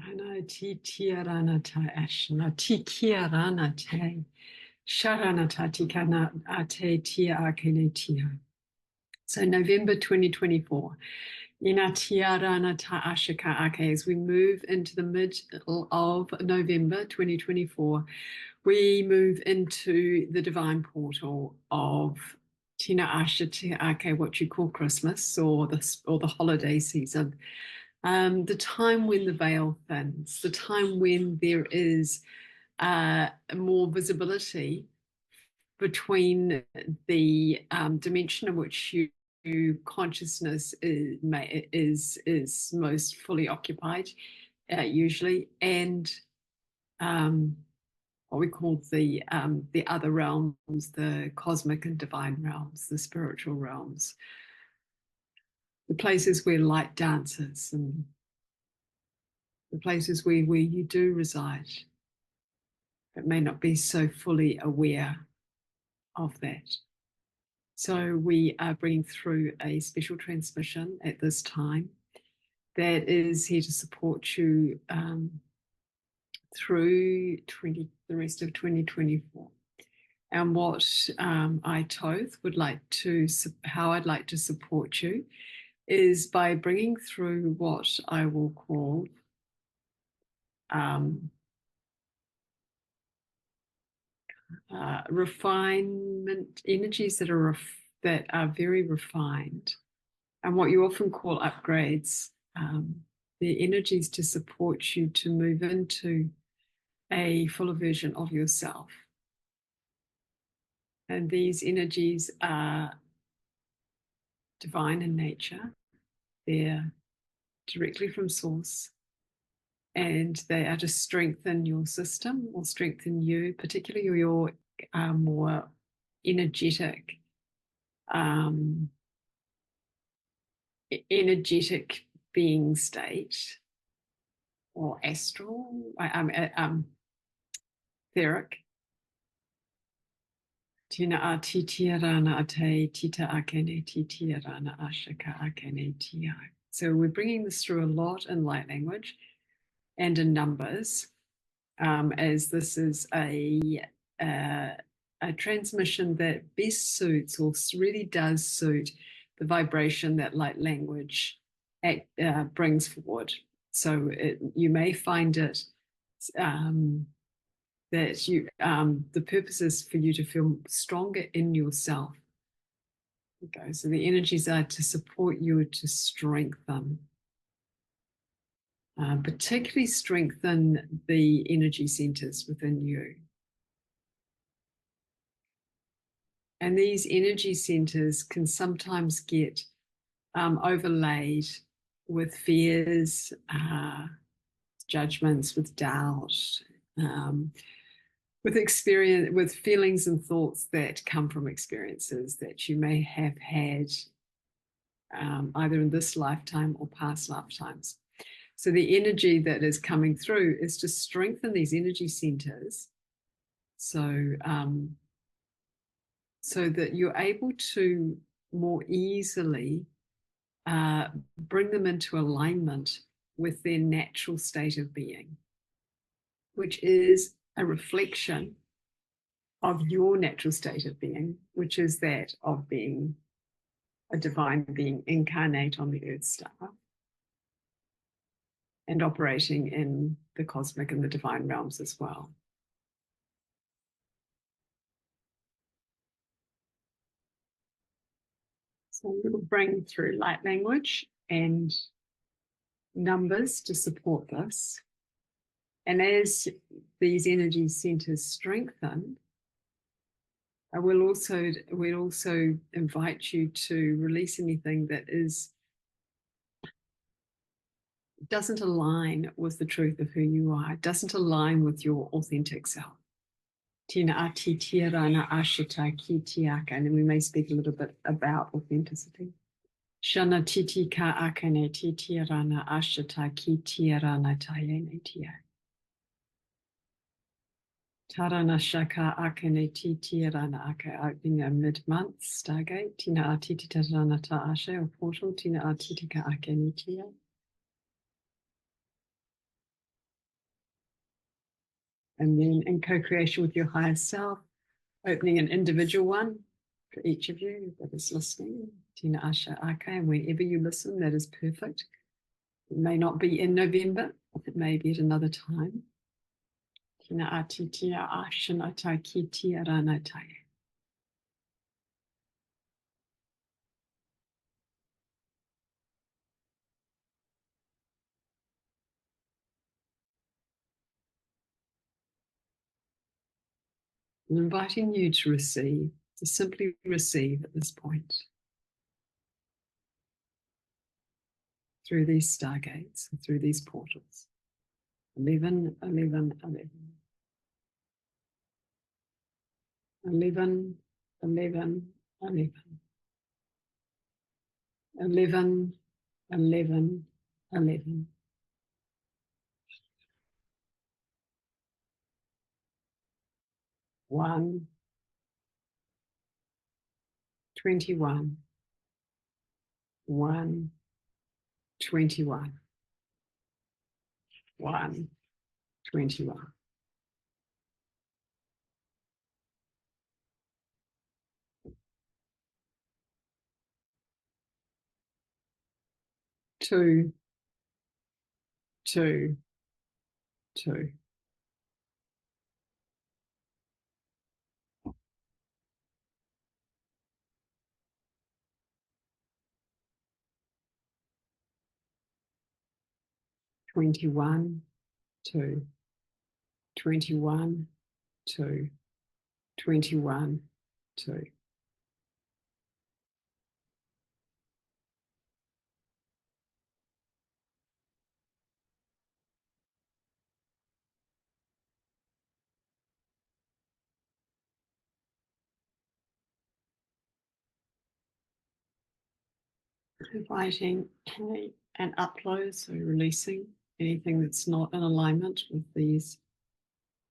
Ana ti tiarana ta ashna ti kiarana te sharana ta tikana ate tia akene tia. So November 2024. Ina tiarana ta ashika ake. As we move into the middle of November 2024, we move into the divine portal of Tina Asha Te Ake, what you call Christmas or the holiday season. The time when the veil thins, the time when there is more visibility between the dimension in which consciousness is most fully occupied, usually, and what we call the other realms, the cosmic and divine realms, the spiritual realms, the places where light dances and the places where you do reside, but may not be so fully aware of that. So we are bringing through a special transmission at this time that is here to support you through the rest of 2024. And what I, Toth, would like to, how I'd like to support you is by bringing through what I will call refinement energies that are very refined, and what you often call upgrades. The energies to support you to move into a fuller version of yourself. And these energies are divine in nature. They're directly from source, and they are to strengthen your system or strengthen you, particularly your more energetic being state, or astral, etheric. Tina a titiarana ate tita akene titiarana ashaka akene tia. So we're bringing this through a lot in light language and in numbers, as this is a transmission that best suits, or really does suit, the vibration that light language brings forward. So you may find it that you the purpose is for you to feel stronger in yourself. Okay, so the energies are to support you to strengthen, particularly strengthen the energy centers within you. And these energy centers can sometimes get overlaid with fears, judgments, with doubt, with experience, with feelings and thoughts that come from experiences that you may have had either in this lifetime or past lifetimes. So the energy that is coming through is to strengthen these energy centers, so that you're able to more easily bring them into alignment with their natural state of being, which is a reflection of your natural state of being, which is that of being a divine being incarnate on the earth star and operating in the cosmic and the divine realms as well. So we'll bring through light language and numbers to support this. And as these energy centers strengthen, we'll also invite you to release anything that doesn't align with the truth of who you are, doesn't align with your authentic self. Tina ati tirana ashita ki tiaka, and we may speak a little bit about authenticity. Shana titi ka akane ti tirana ashita ki tirana tayene tia. Tarana shaka akane ti tirana aka, being a mid-month stargate. Tina atiti tarana ta ashe, or portal. Tina atiti ka akane tia. And then in co-creation with your higher self, opening an individual one for each of you that is listening. Tina Asha Ake, and wherever you listen, that is perfect. It may not be in November, it may be at another time. Tina Ati Tia Ashan Ataki Tia Ranatai. I'm inviting you to receive, to simply receive at this point through these stargates, through these portals. 11, 11, 11. 11, 11, 11. 11, 11, 11. 1, 21. 1, 21. 1, 21. 2, 2, 2. 21, 2. 21, 2. 21, 2. Inviting an upload, so releasing anything that's not in alignment with these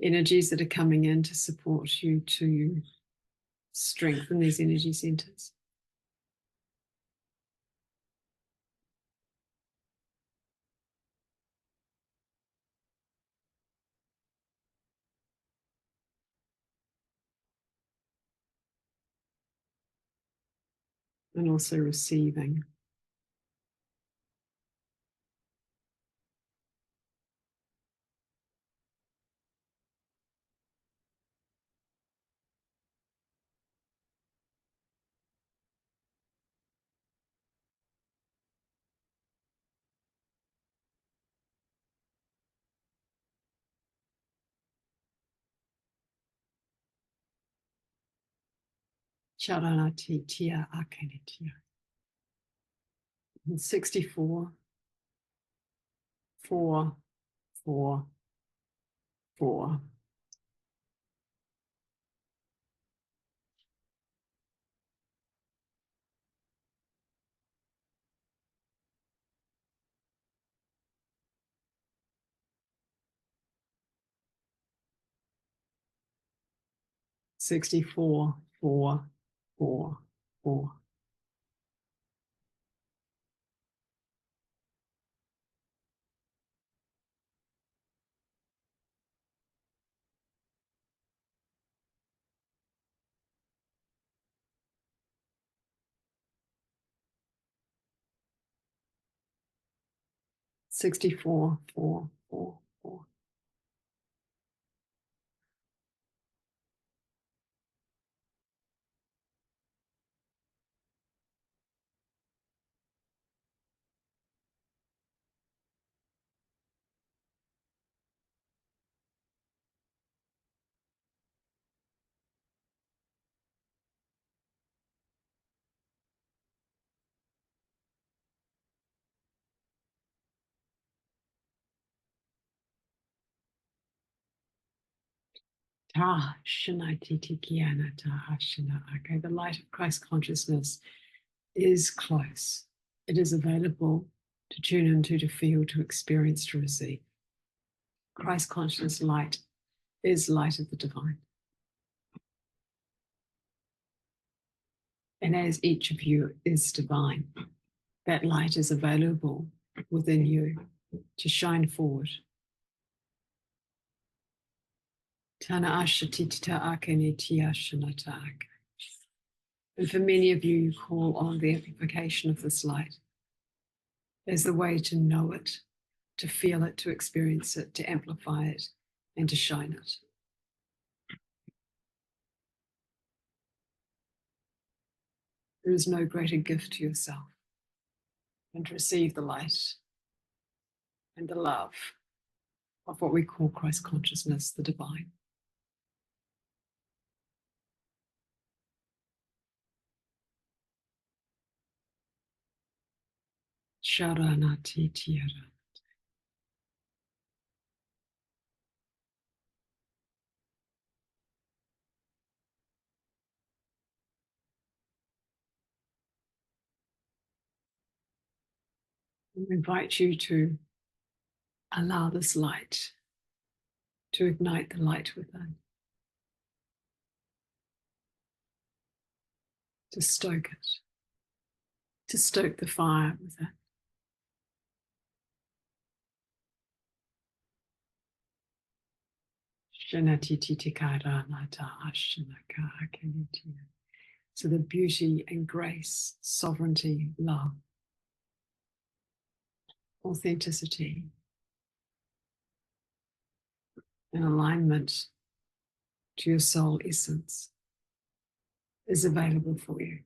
energies that are coming in to support you to strengthen these energy centers. And also receiving. Charanati tia akenitia. 64, 4, 4, 4. 64, 4, 4, 4. 64, 4, 4, 4. Okay, the light of Christ consciousness is close. It is available to tune into, to feel, to experience, to receive. Christ consciousness light is light of the divine. And as each of you is divine, that light is available within you to shine forward. Tana ashatita akene tia shanata ake. And for many of you, you call on the amplification of this light as the way to know it, to feel it, to experience it, to amplify it, and to shine it. There is no greater gift to yourself than to receive the light and the love of what we call Christ consciousness, the divine. Sharanati tiara. I invite you to allow this light to ignite the light within, to stoke it, to stoke the fire within. So the beauty and grace, sovereignty, love, authenticity, and alignment to your soul essence is available for you.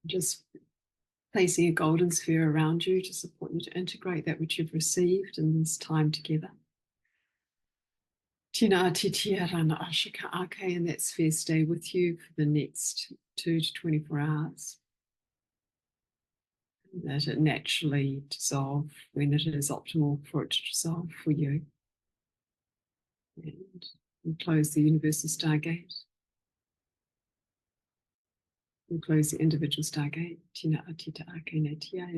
Just placing a golden sphere around you to support you to integrate that which you've received in this time together. And that sphere stay with you for the next 2 to 24 hours. That it naturally dissolve when it is optimal for it to dissolve for you. And we close the universal stargate. We close the individual stargate. And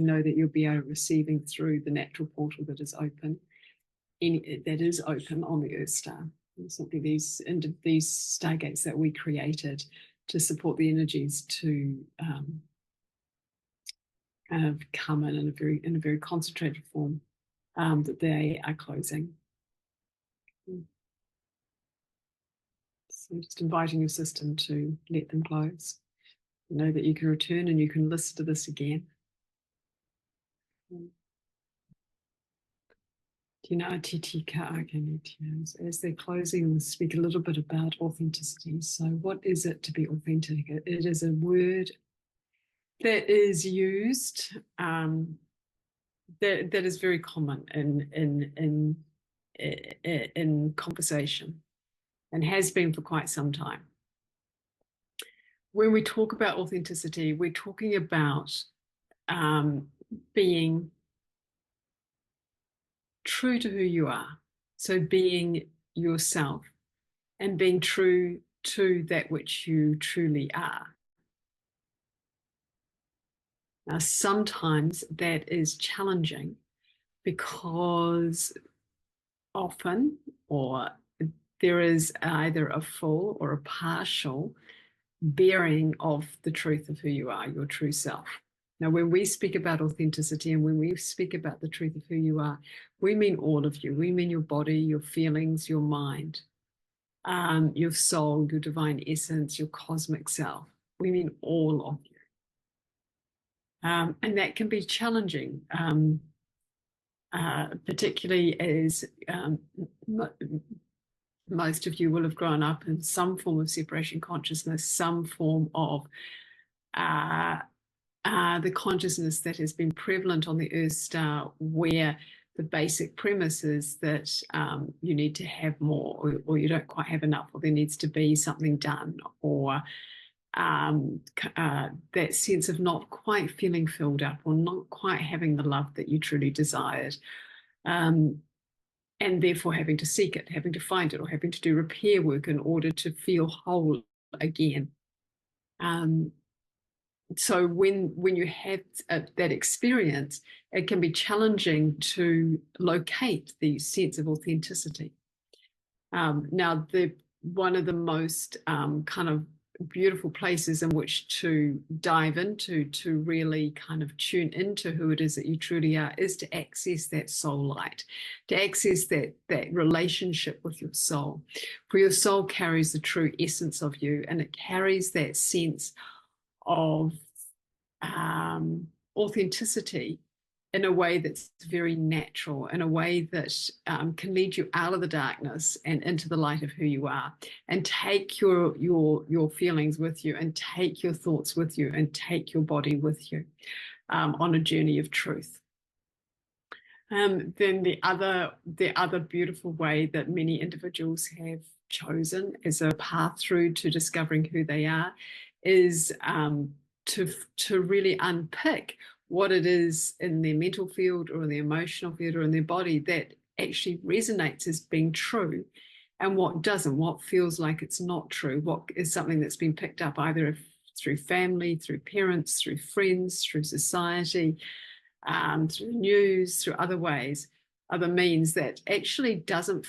know that you'll be receiving through the natural portal that is open. That is open on the Earth star. Simply these stargates that we created to support the energies to kind of come in a very concentrated form, that they are closing. So just inviting your system to let them close. Know that you can return and you can listen to this again. As they're closing, we'll speak a little bit about authenticity. So what is it to be authentic? It is a word that is used, that is very common in conversation and has been for quite some time. When we talk about authenticity, we're talking about being true to who you are. So being yourself and being true to that which you truly are. Now, sometimes that is challenging because often, or there is either a full or a partial bearing of the truth of who you are, your true self. Now, when we speak about authenticity and when we speak about the truth of who you are, we mean all of you. We mean your body, your feelings, your mind, your soul, your divine essence, your cosmic self. We mean all of you. And that can be challenging, particularly as most of you will have grown up in some form of separation consciousness, some form of the consciousness that has been prevalent on the Earth star, where the basic premise is that you need to have more, or you don't quite have enough, or there needs to be something done, or that sense of not quite feeling filled up, or not quite having the love that you truly desired. And therefore having to seek it, having to find it, or having to do repair work in order to feel whole again. So when you have that experience, it can be challenging to locate the sense of authenticity. Now, one of the most kind of beautiful places in which to dive into, to really kind of tune into who it is that you truly are, is to access that soul light, to access that relationship with your soul. For your soul carries the true essence of you, and it carries that sense of authenticity in a way that's very natural, in a way that can lead you out of the darkness and into the light of who you are, and take your feelings with you, and take your thoughts with you, and take your body with you on a journey of truth. Then the other beautiful way that many individuals have chosen as a path through to discovering who they are is to really unpick what it is in their mental field or in the emotional field or in their body that actually resonates as being true, and what doesn't, what feels like it's not true, what is something that's been picked up either through family, through parents, through friends, through society, through news, through other ways, other means, that actually doesn't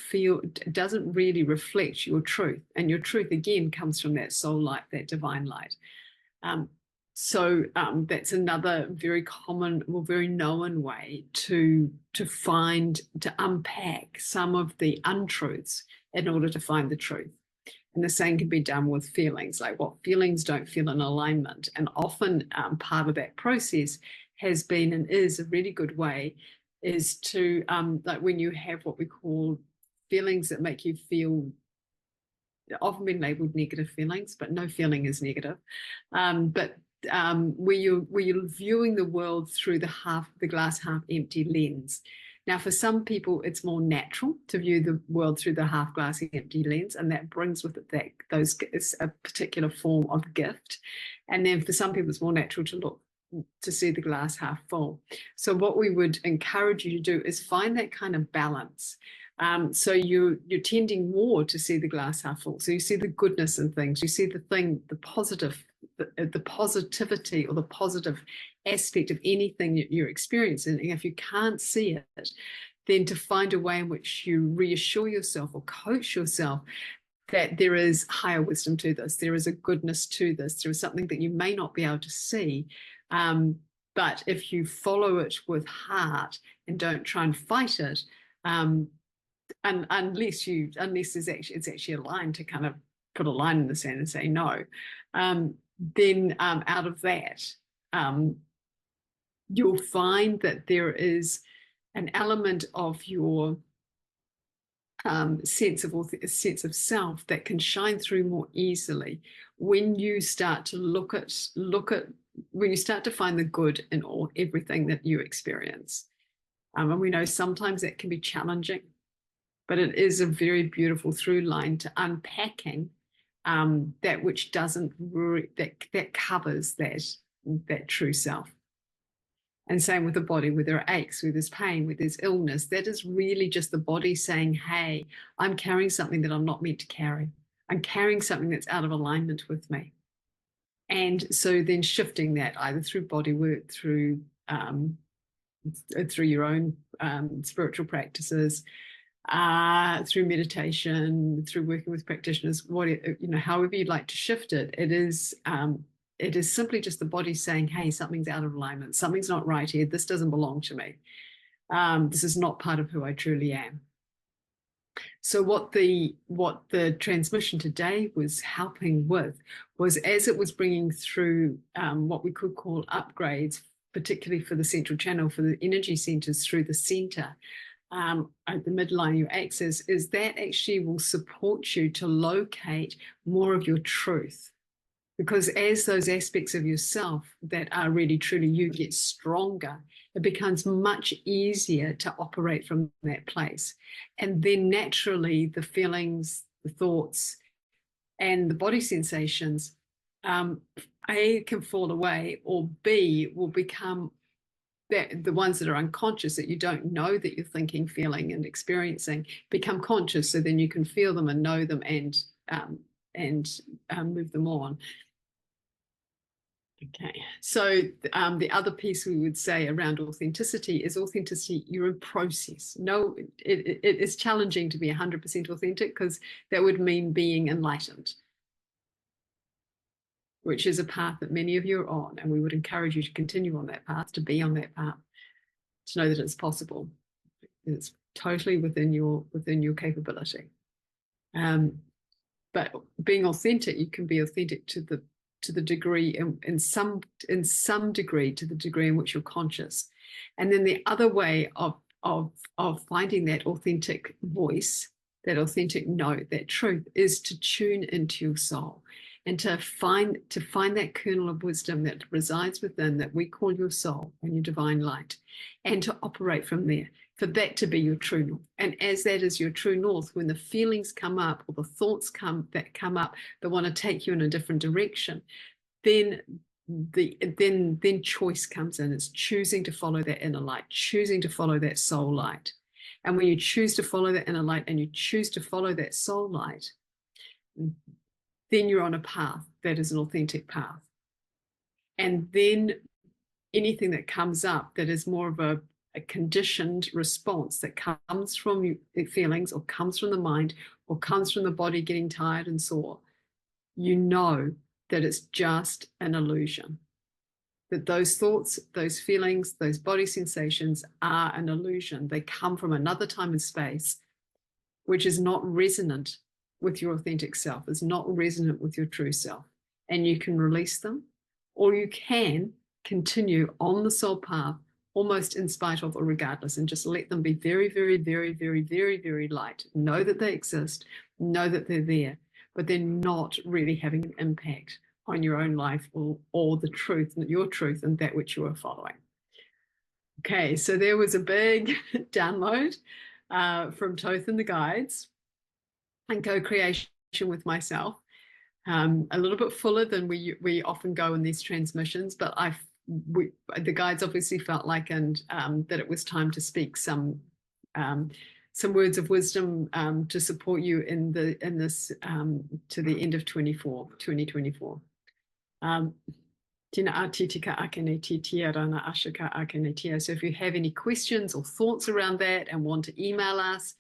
really reflect your truth. And your truth, again, comes from that soul light, that divine light. So that's another very common or very known way to unpack some of the untruths in order to find the truth. And the same can be done with feelings, like what feelings don't feel in alignment. And often part of that process has been, and is a really good way, is to, like when you have what we call feelings that make you feel, often been labeled negative feelings, but no feeling is negative. But where you're viewing the world through the glass half empty lens. Now, for some people, it's more natural to view the world through the half glass empty lens, and that brings with it it's a particular form of gift. And then for some people, it's more natural to see the glass half full. So what we would encourage you to do is find that kind of balance. So you're tending more to see the glass half full. So you see the goodness in things, you see the positive, the positivity or the positive aspect of anything that you're experiencing. And if you can't see it, then to find a way in which you reassure yourself or coach yourself that there is higher wisdom to this, there is a goodness to this, there is something that you may not be able to see. But if you follow it with heart and don't try and fight it, and unless it's actually a line to kind of put a line in the sand and say no, then out of that, you'll find that there is an element of your sense of self that can shine through more easily when you start to when you start to find the good in everything that you experience. And we know sometimes that can be challenging, but it is a very beautiful through line to unpacking that which doesn't that covers that true self. And same with the body, where there are aches, where there's pain, where there's illness. That is really just the body saying, hey, I'm carrying something that I'm not meant to carry. I'm carrying something that's out of alignment with me. And so then shifting that either through body work, through your own spiritual practices, through meditation, through working with practitioners, however you'd like to shift it, it is simply just the body saying, hey, something's out of alignment. Something's not right here. This doesn't belong to me. This is not part of who I truly am. So what the transmission today was helping with was, as it was bringing through what we could call upgrades, particularly for the central channel, for the energy centers through the center, at the midline, your axis, is that actually will support you to locate more of your truth. Because as those aspects of yourself that are really truly you get stronger, it becomes much easier to operate from that place. And then naturally the feelings, the thoughts, and the body sensations, A, can fall away, or B, will become the ones that are unconscious, that you don't know that you're thinking, feeling, and experiencing, become conscious. So then you can feel them and know them and move them on. Okay, so the other piece we would say around authenticity is authenticity, you're in process. No, it is challenging to be 100% authentic, because that would mean being enlightened, which is a path that many of you are on, and we would encourage you to continue on that path, to be on that path, to know that it's possible. It's totally within your capability. But being authentic, you can be authentic to the degree, in some degree, to the degree in which you're conscious. And then the other way of finding that authentic voice, that authentic note, that truth, is to tune into your soul, and to find that kernel of wisdom that resides within, that we call your soul and your divine light, and to operate from there, for that to be your true north. And as that is your true north, when the feelings come up, or the thoughts come up that want to take you in a different direction, then choice comes in. It's choosing to follow that inner light, choosing to follow that soul light. And when you choose to follow that inner light, and you choose to follow that soul light, then you're on a path that is an authentic path. And then anything that comes up that is more of a conditioned response, that comes from feelings, or comes from the mind, or comes from the body getting tired and sore, you know that it's just an illusion. That those thoughts, those feelings, those body sensations are an illusion. They come from another time and space, which is not resonant with your authentic self, is not resonant with your true self. And you can release them, or you can continue on the soul path, almost in spite of or regardless, and just let them be very, very, very, very, very, very light. Know that they exist, know that they're there, but they're not really having an impact on your own life, or the truth, your truth, and that which you are following. Okay, so there was a big download from Toth and the guides, and co-creation with myself. A little bit fuller than we often go in these transmissions, but the guides obviously felt like that it was time to speak some words of wisdom to support you in this to the end of 2024. So if you have any questions or thoughts around that and want to email us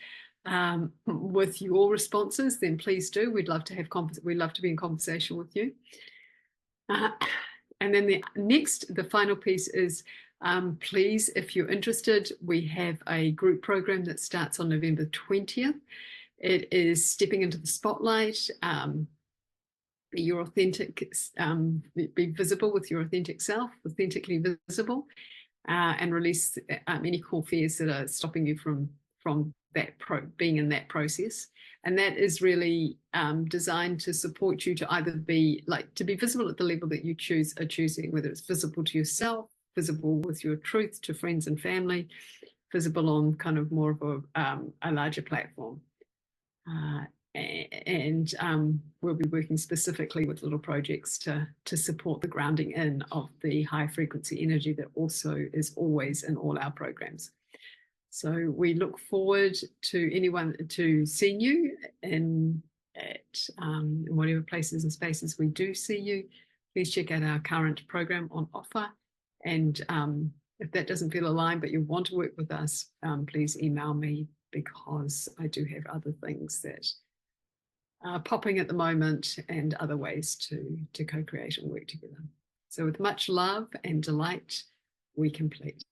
with your responses, then please do. We'd love to be in conversation with you. And then the final piece is, please, if you're interested, we have a group program that starts on November 20th. It is stepping into the spotlight. Be your authentic, be visible with your authentic self, authentically visible, and release any core fears that are stopping you from that being in that process. And that is really designed to support you to either be visible at the level that you are choosing, whether it's visible to yourself, visible with your truth to friends and family, visible on kind of more of a larger platform. And we'll be working specifically with little projects to support the grounding in of the high frequency energy that also is always in all our programs. So we look forward to seeing you in whatever places and spaces we do see you. Please check out our current program on offer. And if that doesn't feel aligned, but you want to work with us, please email me, because I do have other things that are popping at the moment, and other ways to co-create and work together. So with much love and delight, we complete.